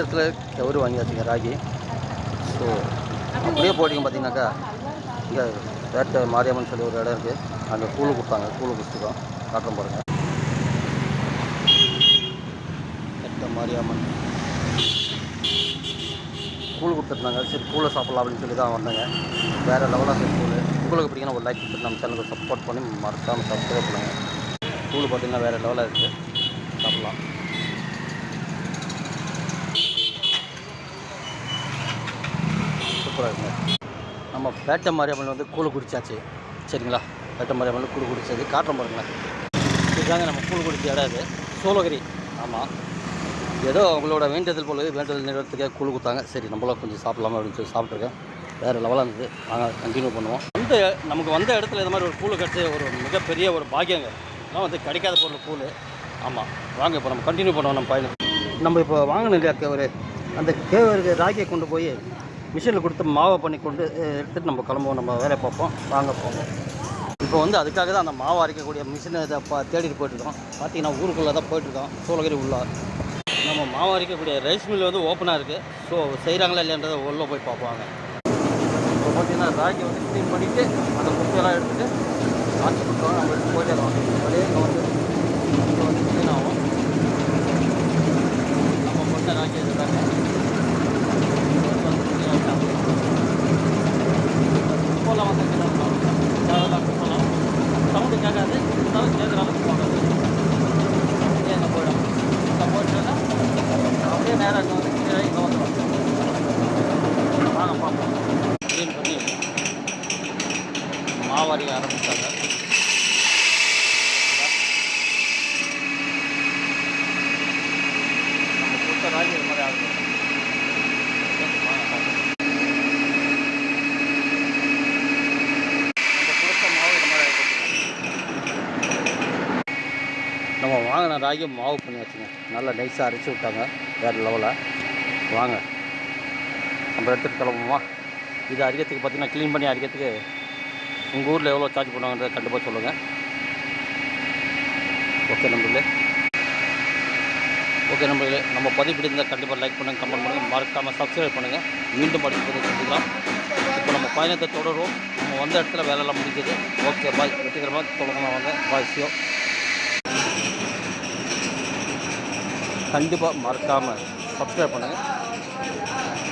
இடத்துல கவுரு வாங்கியாச்சுங்க ராகி. ஸோ அப்படியே போட்டிங்க பார்த்தீங்கன்னாக்கா இங்கே வேட்டை மாரியம்மன் சொல்லி ஒரு இடம் இருக்குது. அங்கே கூழ் கொடுத்தாங்க. கூழ் குடிச்சிருக்கோம். காட்டுறோம் பாருங்கள். வேட்டை மாரியம்மன் கூழ் கொடுத்துருந்தாங்க. சரி கூழை சாப்பிட்லாம் அப்படின்னு சொல்லி தான் வந்தாங்க. வேறு லெவலாக இருக்குது கூழ். உங்களுக்கு பிடிக்கணும் ஒரு லைக் கொடுத்துட்டு நம்ம சேனலுக்கு சப்போர்ட் பண்ணி மறக்காமல் சப்ஸ்கிரைப் பண்ணுங்கள். கூழ் பார்த்திங்கன்னா வேறு லெவலாக இருக்குது. சாப்பிட்லாம். சூப்பராக இருக்குங்க. நம்ம வேட்டை மாரியம்மன் வந்து கூழ் குடித்தாச்சு. சரிங்களா? வேட்டை மாரியம்மன் கூழ் குடித்தது காட்டுறோம் பாருங்களேன். இதுதாங்க நம்ம கூழ் குடித்த இடம் இது. சோழகிரி. ஆமாம், ஏதோ அவங்களோட வேண்டுதல் போல வேண்டுதல் நிறைவேறத்துக்காக கூழ் கொடுத்தாங்க. சரி நம்மளும் கொஞ்சம் சாப்பிட்லாமா அப்படின்னு சொல்லி சாப்பிட்ருக்கேன். வேறு லெவலாக இருந்தது. நாங்கள் கண்டினியூ பண்ணுவோம். நமக்கு வந்த இடத்துல இது மாதிரி ஒரு கூழ் கிடச்சி ஒரு மிகப்பெரிய ஒரு பாக்கியங்க. இதெல்லாம் வந்து கிடைக்காத பொருள் கூழ். ஆமாம், வாங்க இப்போ நம்ம கண்டினியூ பண்ணுவோம். நம்ம பயணம் நம்ம இப்போ வாங்கின இல்லையா ஒரு அந்த கேவருக்கு ராகியை கொண்டு போய் மிஷினில் கொடுத்து மாவை பண்ணி கொண்டு எடுத்துகிட்டு நம்ம கிளம்புவோம். நம்ம வேலையை பார்ப்போம். வாங்க போவோம். இப்போ வந்து அதுக்காக தான் அந்த மாவு அரைக்கக்கூடிய மிஷினை இதை தேடிட்டு போயிட்டுருக்கோம். பார்த்தீங்கன்னா ஊருக்குள்ளே தான் போயிட்டுருக்கோம். சோழகிரி உள்ள நம்ம மாவு அரைக்கக்கூடிய ரைஸ் மில் வந்து ஓப்பனாக இருக்குது. ஸோ செய்கிறாங்களா இல்லைன்றதை உள்ளே போய் பார்ப்பாங்க. இப்போ பார்த்தீங்கன்னா ராகி வந்து க்ளீன் பண்ணிவிட்டு அந்த குப்பையெல்லாம் எடுத்துகிட்டு ஆட்சி கொடுத்தோம். நம்ம எடுத்து போயிட்டே இருக்கோம். அப்படியே இங்கே வந்து க்ளீன் ஆகும். நம்ம பண்ண ராகி எடுத்தாங்க. குப்பெல்லாம் வந்து குப்பெல்லாம் சவுண்டு கேட்காது. இருந்தாலும் கேட்குற அளவுக்கு போகாது. அப்படியே அங்கே போயிடும். அங்கே போயிட்டுன்னா அப்படியே நேராக இங்கே வந்து இங்கே வந்துடும். வாங்க பார்ப்போம். க்ளீன் பண்ணி மாவாரி ஆரம்பித்தாங்க. நம்ம கொடுத்த ராகி இது மாதிரி ஆகுது. வாங்க பார்ப்போம். நம்ம கொடுத்த மாவு இது மாதிரி ஆகிடுச்சு. நம்ம வாங்கின ராகி மாவு பண்ணி வச்சுங்க. நல்லா நைஸாக அரைச்சி விட்டாங்க. வேறு லெவலில். வாங்க நம்ம எடுத்துகிட்டு கிளம்புவோமா. இது அரிக்கிறதுக்கு பார்த்தீங்கன்னா க்ளீன் பண்ணி அரிக்கிறதுக்கு உங்கள் ஊரில் எவ்வளோ சார்ஜ் பண்ணுவாங்கன்றதை கண்டிப்பாக சொல்லுங்கள். ஓகே நம்பர்களே. நம்ம பதிவு பிடிச்சிருந்தால் கண்டிப்பாக லைக் பண்ணுங்கள், கமெண்ட் பண்ணுங்கள், மறக்காமல் சப்ஸ்கிரைப் பண்ணுங்கள். மீண்டும் படிப்பதை செஞ்சுக்கலாம். இப்போ நம்ம பயணத்தை தொடரும். நம்ம வந்த இடத்துல வேலையெல்லாம் முடிஞ்சது. Okay bye. வெற்றிகரமாக தொடங்கலாம். வாங்க பாய். சியோ. கண்டிப்பாக மறக்காமல் சப்ஸ்கிரைப் பண்ணுங்கள்.